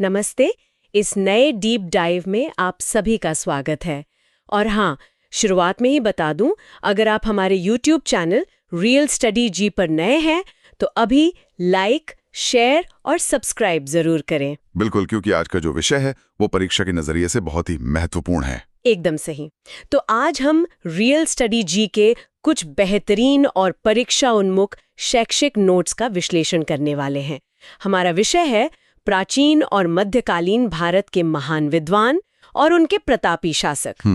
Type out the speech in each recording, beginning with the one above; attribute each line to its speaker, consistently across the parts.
Speaker 1: नमस्ते। इस नए डीप डाइव में आप सभी का स्वागत है। और हाँ, शुरुआत में ही बता दूं, अगर आप हमारे YouTube चैनल रियल स्टडी जी पर नए हैं तो अभी लाइक, शेयर और सब्सक्राइब जरूर करें।
Speaker 2: बिल्कुल, क्योंकि आज का जो विषय है वो परीक्षा के नजरिए से बहुत ही महत्वपूर्ण है।
Speaker 1: एकदम सही। तो आज हम रियल स्टडी जी के कुछ बेहतरीन और परीक्षा उन्मुख शैक्षिक नोट्स का विश्लेषण करने वाले हैं। हमारा विषय है प्राचीन और मध्यकालीन भारत के महान विद्वान और उनके प्रतापी शासक।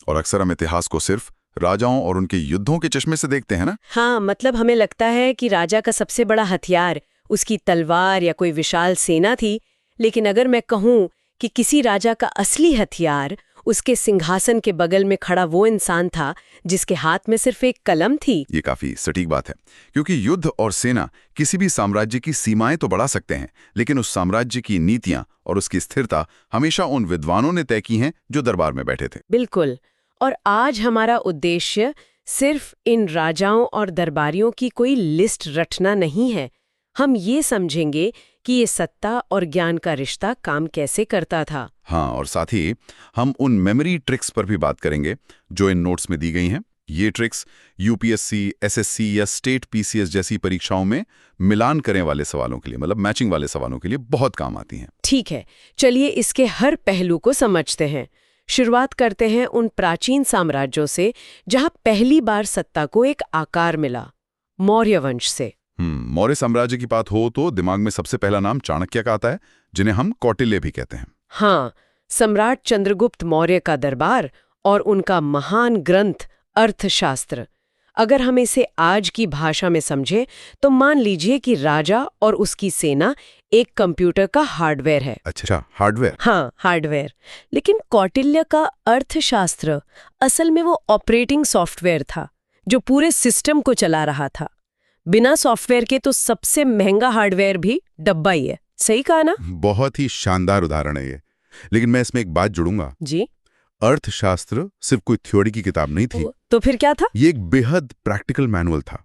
Speaker 2: और अक्सर हम इतिहास को सिर्फ राजाओं और उनके युद्धों के चश्मे से देखते हैं ना।
Speaker 1: हाँ, मतलब हमें लगता है कि राजा का सबसे बड़ा हथियार उसकी तलवार या कोई विशाल सेना थी, लेकिन अगर मैं कहूँ कि किसी राजा का असली हथियार उसके सिंहासन के बगल में खड़ा वो इंसान था जिसके हाथ में सिर्फ एक कलम थी।
Speaker 2: ये काफी सटीक बात है, क्योंकि युद्ध और सेना किसी भी साम्राज्य की सीमाएं तो बढ़ा सकते हैं, लेकिन उस साम्राज्य की नीतियां और उसकी स्थिरता हमेशा उन विद्वानों ने तय की हैं जो दरबार में बैठे थे।
Speaker 1: बिल्कुल। और आज हमारा उद्देश्य सिर्फ इन राजाओं और दरबारियों की कोई लिस्ट रटना नहीं है। हम ये समझेंगे कि ये सत्ता और ज्ञान का रिश्ता काम कैसे करता था।
Speaker 2: हाँ, और साथ ही हम उन मेमोरी ट्रिक्स पर भी बात करेंगे जो इन नोट्स में दी गई हैं। ये ट्रिक्स यूपीएससी, एसएससी या स्टेट पीसीएस जैसी परीक्षाओं में मिलान करने वाले सवालों के लिए, मतलब मैचिंग वाले सवालों के लिए बहुत काम आती हैं।
Speaker 1: ठीक है, चलिए इसके हर पहलू को समझते हैं। शुरुआत करते हैं उन प्राचीन साम्राज्यों से जहां पहली बार सत्ता को एक आकार मिला, मौर्य वंश से।
Speaker 2: मौर्य साम्राज्य की बात हो तो दिमाग में सबसे पहला नाम चाणक्य का आता है, जिन्हें हम कौटिल्य भी कहते हैं।
Speaker 1: हाँ, सम्राट चंद्रगुप्त मौर्य का दरबार और उनका महान ग्रंथ अर्थशास्त्र। अगर हम इसे आज की भाषा में समझें तो मान लीजिए कि राजा और उसकी सेना एक कंप्यूटर का हार्डवेयर है।
Speaker 2: अच्छा, हार्डवेयर।
Speaker 1: हाँ, हार्डवेयर। लेकिन कौटिल्य का अर्थशास्त्र असल में वो ऑपरेटिंग सॉफ्टवेयर था जो पूरे सिस्टम को चला रहा था। बिना सॉफ्टवेयर के तो सबसे महंगा हार्डवेयर भी डब्बा ही है। सही कहा ना?
Speaker 2: बहुत ही शानदार उदाहरण है ये। लेकिन मैं इसमें एक बात जोड़ूंगा
Speaker 1: जी।
Speaker 2: अर्थशास्त्र सिर्फ कोई थ्योरी की किताब नहीं थी।
Speaker 1: तो फिर क्या था?
Speaker 2: ये एक बेहद प्रैक्टिकल मैनुअल था।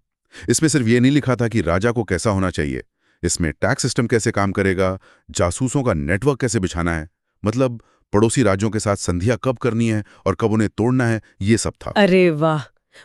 Speaker 2: इसमें सिर्फ ये नहीं लिखा था कि राजा को कैसा होना चाहिए, इसमें टैक्स सिस्टम कैसे काम करेगा, जासूसों का नेटवर्क कैसे बिछाना है, मतलब पड़ोसी राज्यों के साथ संधियां कब करनी है और कब उन्हें तोड़ना है, ये सब था।
Speaker 1: अरे वाह!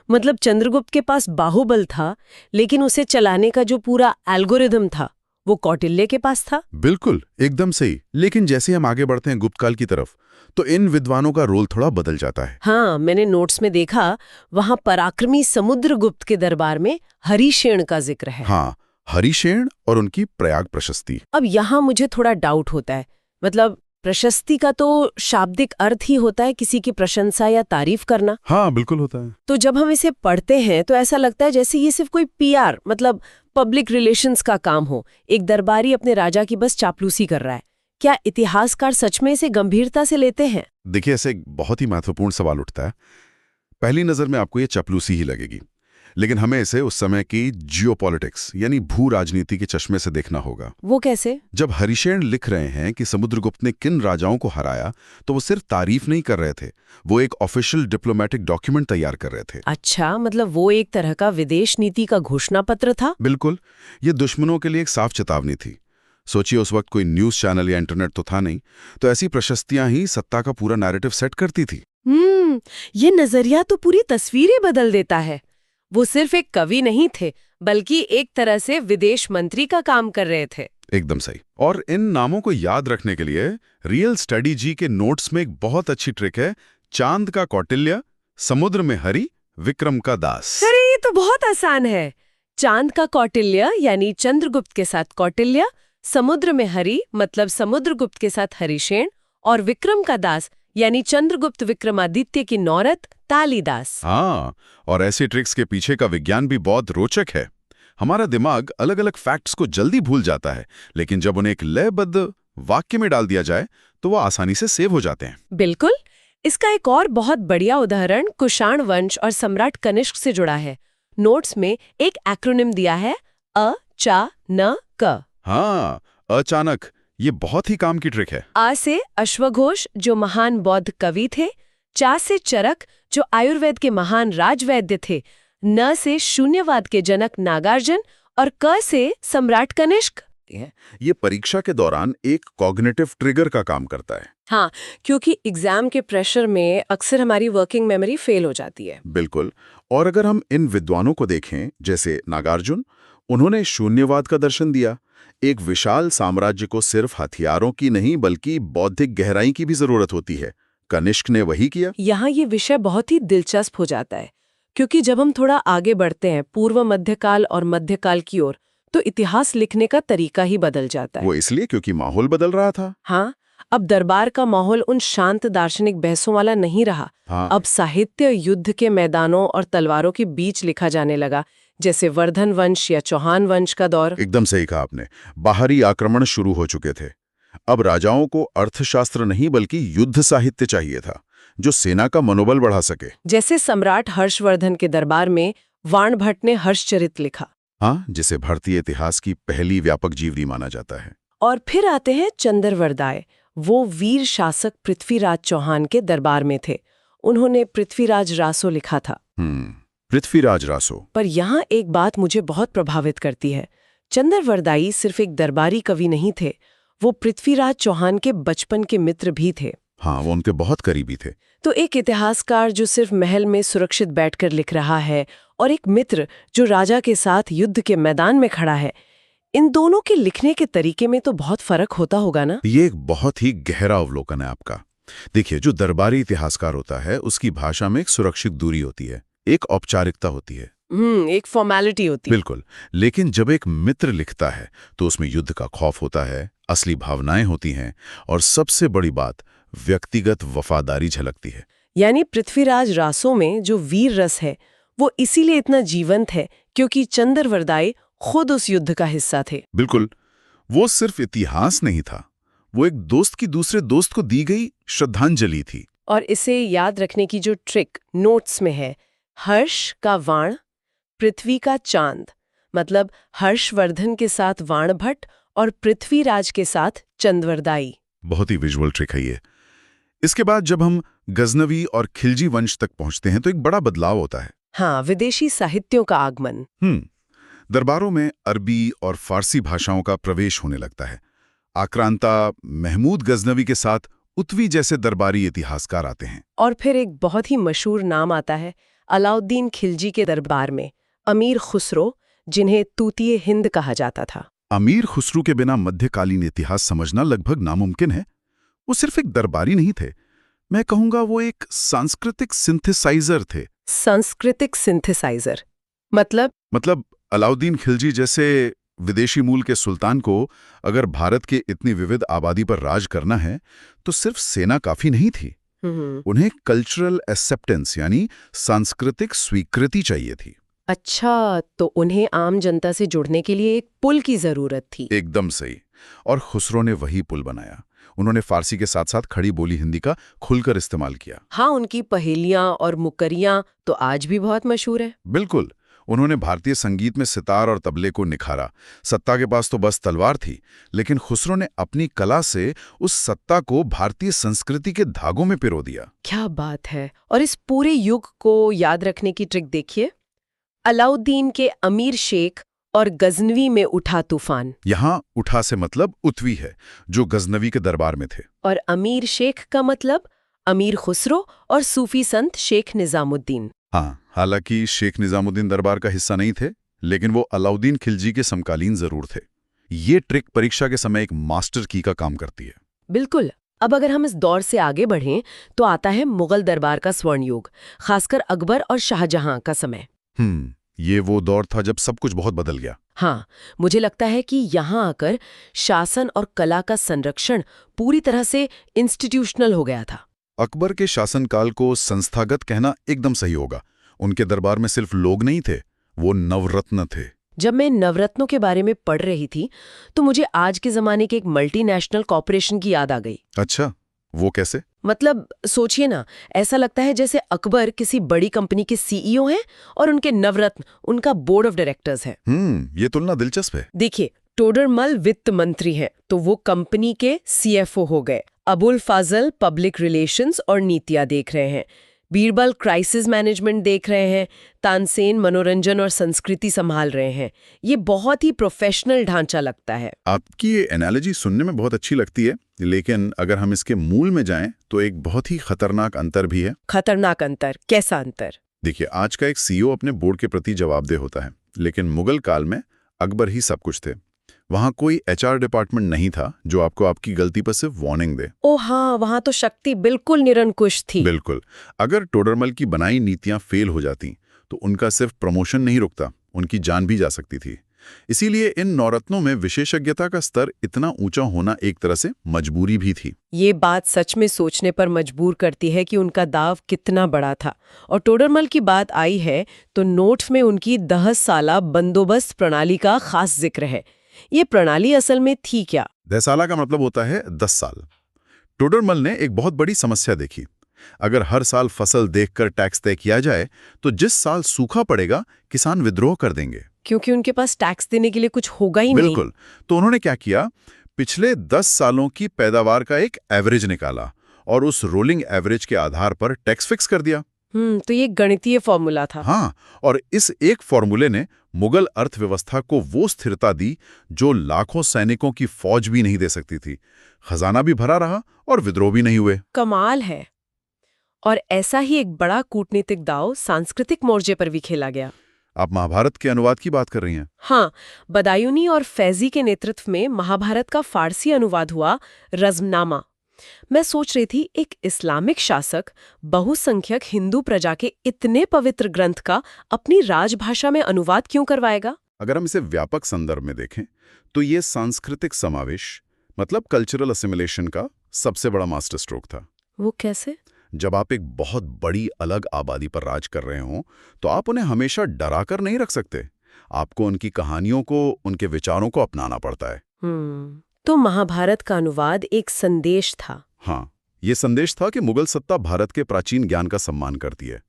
Speaker 1: मतलब चंद्रगुप्त के पास बाहुबल था, लेकिन उसे चलाने का जो पूरा एल्गोरिदम था वो कौटिल्य के पास था।
Speaker 2: बिल्कुल, एकदम सही। लेकिन जैसे हम आगे बढ़ते हैं गुप्त काल की तरफ, तो इन विद्वानों का रोल थोड़ा बदल जाता है।
Speaker 1: हाँ, मैंने नोट्स में देखा वहां पराक्रमी समुद्रगुप्त के दरबार में हरिशेन का जिक्र है।
Speaker 2: हाँ, हरिशेन और उनकी प्रयाग प्रशस्ति।
Speaker 1: अब यहाँ मुझे थोड़ा डाउट होता है। मतलब प्रशस्ति का तो शाब्दिक अर्थ ही होता है किसी की प्रशंसा या तारीफ करना।
Speaker 2: हाँ, बिल्कुल होता है।
Speaker 1: तो जब हम इसे पढ़ते हैं तो ऐसा लगता है जैसे ये सिर्फ कोई पीआर, मतलब पब्लिक रिलेशंस का काम हो। एक दरबारी अपने राजा की बस चापलूसी कर रहा है। क्या इतिहासकार सच में इसे गंभीरता से लेते हैं?
Speaker 2: देखिए, ऐसे एक बहुत ही महत्वपूर्ण सवाल उठता है। पहली नजर में आपको ये चापलूसी ही लगेगी, लेकिन हमें इसे उस समय की जियोपॉलिटिक्स यानी भू राजनीति के चश्मे से देखना होगा।
Speaker 1: वो कैसे?
Speaker 2: जब हरिशेन लिख रहे हैं कि समुद्रगुप्त ने किन राजाओं को हराया, तो वो सिर्फ तारीफ नहीं कर रहे थे, वो एक ऑफिशियल डिप्लोमेटिक डॉक्यूमेंट तैयार कर रहे थे।
Speaker 1: अच्छा, मतलब वो एक तरह का विदेश नीति का घोषणा पत्र था।
Speaker 2: बिल्कुल, ये दुश्मनों के लिए एक साफ चेतावनी थी। सोचिए, उस वक्त कोई न्यूज चैनल या इंटरनेट तो था नहीं, तो ऐसी प्रशस्तियां ही सत्ता का पूरा नैरेटिव सेट करती थी।
Speaker 1: ये नजरिया तो पूरी तस्वीरें बदल देता है। वो सिर्फ एक कवि नहीं थे, बल्कि एक तरह से विदेश मंत्री का काम कर रहे थे।
Speaker 2: एकदम सही। और इन नामों को याद रखने के लिए रियल स्टडी जी के नोट्स में एक बहुत अच्छी ट्रिक है। चांद का कौटिल्य, समुद्र में हरि, विक्रम का दास।
Speaker 1: अरे ये तो बहुत आसान है। चांद का कौटिल्य यानी चंद्रगुप्त के साथ कौटिल्य, समुद्र में हरि मतलब समुद्रगुप्त के साथ हरिशेन, और विक्रम का दास यानी चंद्रगुप्त विक्रमादित्य की नौरत तालिदास।
Speaker 2: हाँ, और ऐसे ट्रिक्स के पीछे का विज्ञान भी बहुत रोचक है। हमारा दिमाग अलग अलग फैक्ट्स को जल्दी भूल जाता है, लेकिन जब उन्हें एक लयबद्ध वाक्य में डाल दिया जाए तो वो आसानी से सेव हो जाते हैं।
Speaker 1: बिल्कुल। इसका एक और बहुत बढ़िया उदाहरण कुषाण वंश और सम्राट कनिष्क से जुड़ा है। नोट्स में एक एक्रोनिम दिया है, अ-चा-न-क।
Speaker 2: हाँ, अचानक, ये बहुत ही काम की ट्रिक है।
Speaker 1: आ से अश्वघोष जो महान बौद्ध कवि थे, चा से चरक जो आयुर्वेद के महान राजवैद्य थे, न से शून्यवाद के जनक नागार्जुन और क से सम्राट कनिष्क।
Speaker 3: जाती हैं।
Speaker 2: ये परीक्षा के दौरान एक कॉग्निटिव ट्रिगर का काम करता है।
Speaker 1: हाँ, क्योंकि एग्जाम के प्रेशर में अक्सर हमारी वर्किंग मेमोरी फेल हो जाती है।
Speaker 2: बिल्कुल। और अगर हम इन विद्वानों को देखें, जैसे नागार्जुन, उन्होंने शून्यवाद का दर्शन दिया। एक विशाल साम्राज्य को सिर्फ हथियारों की नहीं बल्कि बौद्धिक गहराई की भी जरूरत होती है। कनिष्क ने वही किया।
Speaker 1: यहाँ ये विषय बहुत ही दिलचस्प हो जाता है, क्योंकि जब हम थोड़ा आगे बढ़ते हैं पूर्व मध्यकाल और मध्यकाल की ओर, तो इतिहास लिखने का तरीका ही बदल जाता है।
Speaker 2: वो इसलिए क्योंकि माहौल बदल रहा था।
Speaker 1: हाँ, अब दरबार का माहौल उन शांत दार्शनिक बहसों वाला नहीं रहा।
Speaker 2: हाँ।
Speaker 1: अब साहित्य युद्ध के मैदानों और तलवारों के बीच लिखा जाने लगा, जैसे वर्धन वंश या चौहान वंश का दौर।
Speaker 2: एकदम सही कहा आपने। बाहरी आक्रमण शुरू हो चुके थे। अब राजाओं को अर्थशास्त्र नहीं बल्कि युद्ध साहित्य चाहिए था, जो सेना का मनोबल बढ़ा सके।
Speaker 1: जैसे सम्राट हर्षवर्धन के दरबार में वाण भट्ट ने हर्षचरित लिखा।
Speaker 2: हाँ, जिसे भारतीय इतिहास की पहली व्यापक जीवनी माना जाता है।
Speaker 1: और फिर आते हैं चंद्रवरदाय, वो वीर शासक पृथ्वीराज चौहान के दरबार में थे। उन्होंने पृथ्वीराज रासो लिखा था।
Speaker 2: पृथ्वीराज रासो।
Speaker 1: पर यहाँ एक बात मुझे बहुत प्रभावित करती है। चंद्रवरदाई सिर्फ एक दरबारी कवि नहीं थे, वो पृथ्वीराज चौहान के बचपन के मित्र भी थे।
Speaker 2: हाँ, वो उनके बहुत करीबी थे।
Speaker 1: तो एक इतिहासकार जो सिर्फ महल में सुरक्षित बैठकर लिख रहा है, और एक मित्र जो राजा के साथ युद्ध के मैदान में खड़ा है, इन दोनों के लिखने के तरीके में तो बहुत फर्क होता होगा ना?
Speaker 2: ये एक बहुत ही गहरा अवलोकन है आपका। देखिए, जो दरबारी इतिहासकार होता है उसकी भाषा में एक सुरक्षित दूरी होती है, एक औपचारिकता होती है।
Speaker 1: एक फॉर्मेलिटी होती है।
Speaker 2: बिल्कुल। लेकिन जब एक मित्र लिखता है तो उसमें युद्ध का खौफ होता है, असली भावनाएं होती हैं, और सबसे बड़ी बात, व्यक्तिगत वफादारी झलकती है।
Speaker 1: यानी पृथ्वीराज रासो में जो वीर रस है वो इसीलिए इतना जीवंत है क्योंकि चंद्रवरदाई खुद उस युद्ध का हिस्सा थे।
Speaker 2: बिल्कुल। वो सिर्फ इतिहास नहीं था, वो एक दोस्त की दूसरे दोस्त को दी गई श्रद्धांजलि थी।
Speaker 1: और इसे याद रखने की जो ट्रिक नोट्स में है, हर्ष का वाण, पृथ्वी का चांद, मतलब हर्षवर्धन के साथ वाण भट्ट और पृथ्वीराज के साथ चंद्रवरदाई।
Speaker 2: बहुत ही विजुअल ट्रिक है ये। इसके बाद जब हम गजनवी और खिलजी वंश तक पहुंचते हैं तो एक बड़ा बदलाव होता है।
Speaker 1: हाँ, विदेशी साहित्यों का आगमन।
Speaker 2: दरबारों में अरबी और फारसी भाषाओं का प्रवेश होने लगता है। आक्रांता, महमूद गजनवी के साथ उत्वी जैसे दरबारी इतिहासकार आते हैं।
Speaker 1: और फिर एक बहुत ही मशहूर नाम आता है अलाउद्दीन खिलजी के दरबार में, अमीर खुसरो, जिन्हें तूतिए हिंद कहा जाता था।
Speaker 2: अमीर खुसरो के बिना मध्यकालीन इतिहास समझना लगभग नामुमकिन है। वो सिर्फ एक दरबारी नहीं थे, मैं कहूंगा वो एक सांस्कृतिक सिंथेसाइजर थे।
Speaker 1: सांस्कृतिक सिंथेसाइजर मतलब
Speaker 2: अलाउद्दीन खिलजी जैसे विदेशी मूल के सुल्तान को अगर भारत के इतनी विविध आबादी पर राज करना है तो सिर्फ सेना काफी नहीं थी। उन्हें कल्चरल एक्सेप्टेंस यानी सांस्कृतिक स्वीकृति चाहिए थी।
Speaker 1: अच्छा, तो उन्हें आम जनता से जुड़ने के लिए एक पुल की जरूरत थी।
Speaker 2: एकदम सही। और खुसरो ने वही पुल बनाया। उन्होंने फारसी के साथ साथ खड़ी बोली हिंदी का खुलकर इस्तेमाल किया।
Speaker 1: हाँ, उनकी पहेलियां और मुकरियां तो आज भी बहुत मशहूर है।
Speaker 2: बिल्कुल। उन्होंने भारतीय संगीत में सितार और तबले को निखारा। सत्ता के पास तो बस तलवार थी, लेकिन खुसरो ने अपनी कला से उस सत्ता को भारतीय संस्कृति के धागों में पिरो दिया।
Speaker 1: क्या बात है। और इस पूरे युग को याद रखने की ट्रिक देखिए। अलाउद्दीन के अमीर शेख और गजनवी में उठा तूफान।
Speaker 2: यहाँ उठा से मतलब उत्वी है, जो गजनवी के दरबार में थे।
Speaker 1: और अमीर शेख का मतलब अमीर खुसरो और सूफी संत शेख निजामुद्दीन।
Speaker 2: हाँ, हालांकि शेख निजामुद्दीन दरबार का हिस्सा नहीं थे, लेकिन वो अलाउद्दीन खिलजी के समकालीन जरूर थे। ये ट्रिक परीक्षा के समय एक मास्टर की का काम करती है।
Speaker 1: बिल्कुल। अब अगर हम इस दौर से आगे बढ़ें तो आता है मुगल दरबार का स्वर्ण युग, खासकर अकबर और शाहजहां का समय।
Speaker 2: ये वो दौर था जब सब कुछ बहुत बदल गया।
Speaker 1: हाँ, मुझे लगता है कि यहाँ आकर शासन और कला का संरक्षण पूरी तरह से इंस्टीट्यूशनल हो गया था।
Speaker 2: अकबर के शासनकाल को संस्थागत कहना एकदम सही होगा। उनके दरबार में सिर्फ लोग नहीं थे, वो नवरत्न थे।
Speaker 1: जब मैं नवरत्नों के बारे में पढ़ रही थी तो मुझे आज के जमाने के एक मल्टीनेशनल कॉर्पोरेशन की याद आ गई।
Speaker 2: अच्छा, वो कैसे?
Speaker 1: मतलब सोचिए ना, ऐसा लगता है जैसे अकबर किसी बड़ी कंपनी के सीईओ हैं और उनके नवरत्न उनका बोर्ड ऑफ डायरेक्टर्स है।
Speaker 2: ये तुलना दिलचस्प है।
Speaker 1: देखिए, टोडरमल वित्त मंत्री हैं तो वो कंपनी के सीएफओ हो गए। अबुल फाजल पब्लिक रिलेशंस और नीतियां देख रहे हैं। बीरबल क्राइसिस मैनेजमेंट देख रहे हैं, तानसेन मनोरंजन और संस्कृति संभाल रहे हैं। ये बहुत ही प्रोफेशनल ढांचा लगता है।
Speaker 2: आपकी ये एनालॉजी सुनने में बहुत अच्छी लगती है, लेकिन अगर हम इसके मूल में जाएं तो एक बहुत ही खतरनाक अंतर भी है।
Speaker 1: खतरनाक अंतर? कैसा अंतर?
Speaker 2: देखिए, आज का एक सीईओ अपने बोर्ड के प्रति जवाबदेह होता है, लेकिन मुगल काल में अकबर ही सब कुछ थे। वहां कोई एचआर डिपार्टमेंट नहीं था जो आपको आपकी गलती पर सिर्फ वार्निंग दे।
Speaker 1: ओ हाँ, वहां तो शक्ति बिल्कुल निरंकुश थी।
Speaker 2: बिल्कुल। अगर टोडरमल की बनाई नीतियां फेल हो जाती तो उनका सिर्फ प्रमोशन नहीं रुकता, उनकी जान भी जा सकती थी। इसीलिए इन नौरत्नों में विशेषज्ञता का स्तर इतना ऊंचा होना एक तरह से मजबूरी भी थी।
Speaker 1: ये बात सच में सोचने पर मजबूर करती है कि उनका दाव कितना बड़ा था। और टोडरमल की बात आई है तो नोट्स में उनकी 10 साला बंदोबस्त प्रणाली का खास जिक्र है। ये प्रणाली असल में थी क्या?
Speaker 2: 10 साल का मतलब होता है 10 साल। टोडरमल ने एक बहुत बड़ी समस्या देखी। अगर हर साल फसल देखकर टैक्स तय किया जाए तो जिस साल सूखा पड़ेगा किसान विद्रोह कर देंगे,
Speaker 1: क्योंकि उनके पास टैक्स देने के लिए कुछ होगा ही नहीं।
Speaker 2: बिल्कुल। तो उन्होंने क्या किया, पिछले 10 सालों की पैदावार का एक एवरेज निकाला और उस रोलिंग एवरेज के आधार पर टैक्स फिक्स कर दिया।
Speaker 1: तो ये गणितीय फॉर्मूला था।
Speaker 2: हाँ, और इस एक फॉर्मूले ने मुगल अर्थव्यवस्था को वो स्थिरता दी जो लाखों सैनिकों की फौज भी नहीं दे सकती थी। खजाना भी भरा रहा और विद्रोह भी नहीं हुए।
Speaker 1: कमाल है। और ऐसा ही एक बड़ा कूटनीतिक दांव सांस्कृतिक मोर्चे पर भी खेला गया।
Speaker 2: आप महाभारत के अनुवाद की बात कर रही हैं?
Speaker 1: हाँ, बदायूनी और फैजी के नेतृत्व में महाभारत का फारसी अनुवाद हुआ, रज़्मनामा। मैं सोच रही थी, एक इस्लामिक शासक बहुसंख्यक हिंदू प्रजा के इतने पवित्र ग्रंथ का अपनी राजभाषा में अनुवाद क्यों करवाएगा?
Speaker 2: अगर हम इसे व्यापक संदर्भ में देखें तो ये सांस्कृतिक समावेश मतलब कल्चरल असिमिलेशन का सबसे बड़ा मास्टर स्ट्रोक था।
Speaker 1: वो कैसे?
Speaker 2: जब आप एक बहुत बड़ी अलग आबादी पर राज कर रहे हों तो आप उन्हें हमेशा डराकर नहीं रख सकते। आपको उनकी कहानियों को, उनके विचारों को अपनाना पड़ता है।
Speaker 1: तो महाभारत का अनुवाद एक संदेश था।
Speaker 2: हाँ, ये संदेश था कि मुगल सत्ता भारत के प्राचीन ज्ञान का सम्मान करती है।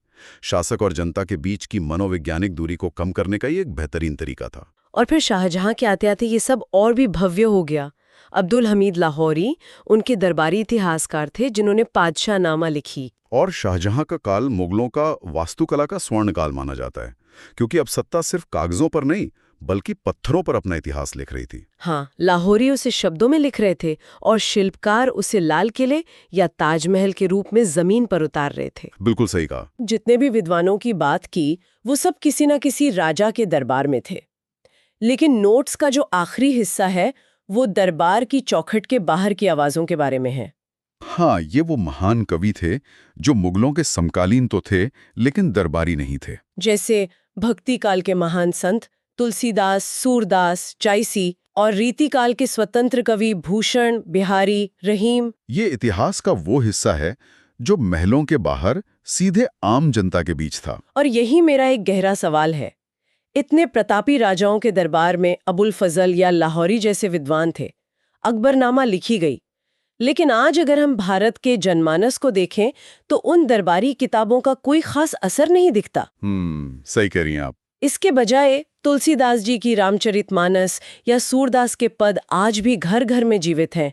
Speaker 2: शासक और जनता के बीच की मनोवैज्ञानिक दूरी को कम करने का ये एक बेहतरीन तरीका था।
Speaker 1: और फिर शाहजहां के आते आते ये सब और भी भव्य हो गया। अब्दुल हमीद लाहौरी उनके दरबारी इतिहासकार थे जिन्होंने पादशाहनामा लिखी।
Speaker 2: और शाहजहां का काल मुगलों का वास्तुकला का स्वर्ण काल माना जाता है, क्योंकि अब सत्ता सिर्फ कागजों पर नहीं बल्कि पत्थरों पर अपना इतिहास लिख रही थी।
Speaker 1: हाँ, लाहौरी उसे शब्दों में लिख रहे थे और शिल्पकार उसे लाल किले या ताजमहल के रूप में जमीन पर उतार रहे थे।
Speaker 2: बिल्कुल सही कहा।
Speaker 1: जितने भी विद्वानों की बात की वो सब किसी न किसी राजा के दरबार में थे, लेकिन नोट्स का जो आखिरी हिस्सा है वो दरबार की चौखट के बाहर की आवाजों के बारे में है।
Speaker 2: हाँ, ये वो महान कवि थे जो मुगलों के समकालीन तो थे लेकिन दरबारी नहीं थे।
Speaker 1: जैसे भक्ति काल के महान संत तुलसीदास, सूरदास, जायसी और रीति काल के स्वतंत्र कवि भूषण, बिहारी, रहीम।
Speaker 2: ये इतिहास का वो हिस्सा है जो महलों के बाहर सीधे आम जनता के बीच था।
Speaker 1: और यही मेरा एक गहरा सवाल है। इतने प्रतापी राजाओं के दरबार में अबुल फजल या लाहौरी जैसे विद्वान थे, अकबरनामा लिखी गई, लेकिन आज अगर हम भारत के जनमानस को देखें तो उन दरबारी किताबों का कोई खास असर नहीं दिखता।
Speaker 2: सही कह रही हैं आप।
Speaker 1: इसके बजाय तुलसीदास जी की रामचरितमानस या सूरदास के पद आज भी घर घर में जीवित हैं।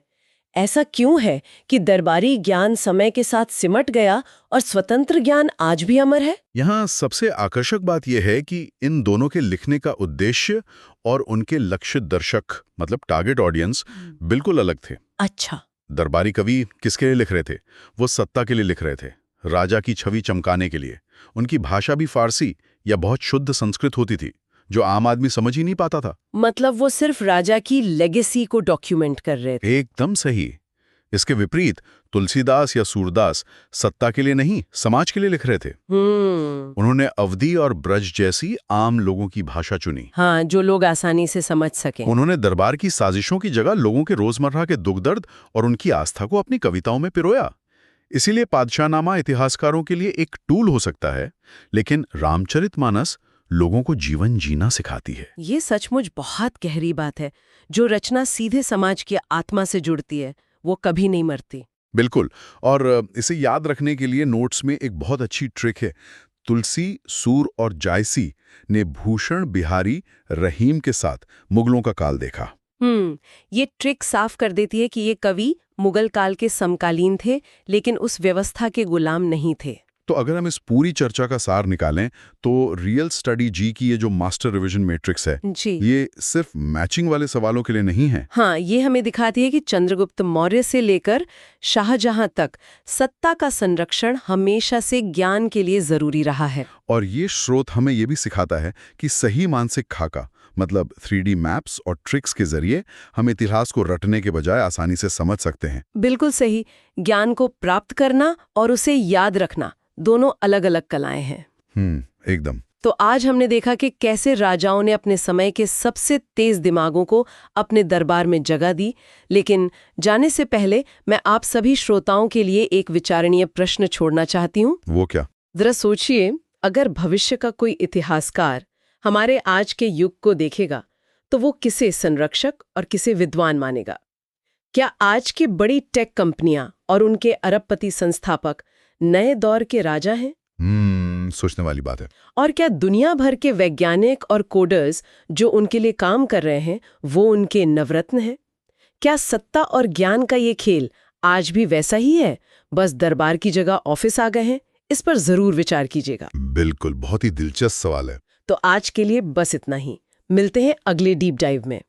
Speaker 1: ऐसा क्यों है कि दरबारी ज्ञान समय के साथ सिमट गया और स्वतंत्र ज्ञान आज भी अमर है?
Speaker 2: यहाँ सबसे आकर्षक बात यह है कि इन दोनों के लिखने का उद्देश्य और उनके लक्षित दर्शक मतलब टारगेट ऑडियंस बिल्कुल अलग थे।
Speaker 1: अच्छा।
Speaker 2: दरबारी कवि किसके लिए लिख रहे थे? वो सत्ता के लिए लिख रहे थे, राजा की छवि चमकाने के लिए। उनकी भाषा भी फारसी या बहुत शुद्ध संस्कृत होती थी जो आम आदमी समझ ही नहीं पाता था।
Speaker 1: मतलब वो सिर्फ राजा की लेगेसी को डॉक्यूमेंट कर रहे थे।
Speaker 2: एकदम सही। इसके विपरीत तुलसीदास या सूरदास सत्ता के लिए नहीं, समाज के लिए लिख रहे थे। उन्होंने अवधी और ब्रज जैसी आम लोगों की भाषा चुनी।
Speaker 1: हाँ, जो लोग आसानी से समझ सकें।
Speaker 2: उन्होंने दरबार की साजिशों की जगह लोगों के रोजमर्रा के दुख दर्द और उनकी आस्था को अपनी कविताओं में पिरोया। इसीलिए पादशाहनामा इतिहासकारों के लिए एक टूल हो सकता है, लेकिन रामचरितमानस लोगों को जीवन जीना सिखाती है।
Speaker 1: ये सचमुच बहुत गहरी बात है। जो रचना सीधे समाज की आत्मा से जुड़ती है वो कभी नहीं मरती।
Speaker 2: बिल्कुल। और इसे याद रखने के लिए नोट्स में एक बहुत अच्छी ट्रिक है। तुलसी, सूर और जायसी ने भूषण, बिहारी, रहीम के साथ मुगलों का काल देखा।
Speaker 1: ये ट्रिक साफ कर देती है कि ये कवि मुगल काल के समकालीन थे लेकिन उस व्यवस्था के गुलाम नहीं थे।
Speaker 2: तो अगर हम इस पूरी चर्चा का सार निकालें तो रियल स्टडी जी की ये जो मास्टर रिवीजन मैट्रिक्स है,
Speaker 1: जी
Speaker 2: ये सिर्फ मैचिंग वाले सवालों के लिए नहीं है।
Speaker 1: हाँ, ये हमें दिखाती है कि चंद्रगुप्त मौर्य से लेकर शाहजहां तक सत्ता का संरक्षण हमेशा से ज्ञान के लिए जरूरी रहा है।
Speaker 2: और ये स्रोत हमें ये भी सिखाता है कि सही मानसिक खाका मतलब 3D मैप्स और ट्रिक्स के जरिए हम इतिहास को रटने के बजाय आसानी से समझ सकते हैं।
Speaker 1: बिल्कुल सही। ज्ञान को प्राप्त करना और उसे याद रखना दोनों अलग-अलग कलाएं हैं।
Speaker 2: एकदम।
Speaker 1: तो आज हमने देखा कि कैसे राजाओं ने अपने समय के सबसे तेज दिमागों को अपने दरबार में जगह दी। लेकिन जाने से पहले मैं आप सभी श्रोताओं के लिए एक विचारणीय प्रश्न छोड़ना चाहती हूँ।
Speaker 2: वो क्या?
Speaker 1: जरा सोचिए, अगर भविष्य का कोई इतिहासकार हमारे आज के युग को देखेगा तो वो किसे संरक्षक और किसे विद्वान मानेगा? क्या आज की बड़ी टेक कंपनियां और उनके अरबपति संस्थापक नए दौर के राजा हैं?
Speaker 2: सोचने वाली बात है।
Speaker 1: और क्या दुनिया भर के वैज्ञानिक और कोडर्स जो उनके लिए काम कर रहे हैं वो उनके नवरत्न हैं? क्या सत्ता और ज्ञान का ये खेल आज भी वैसा ही है, बस दरबार की जगह ऑफिस आ गए हैं? इस पर जरूर विचार कीजिएगा।
Speaker 2: बिल्कुल, बहुत ही दिलचस्प सवाल है।
Speaker 1: तो आज के लिए बस इतना ही। मिलते हैं अगले डीप डाइव में।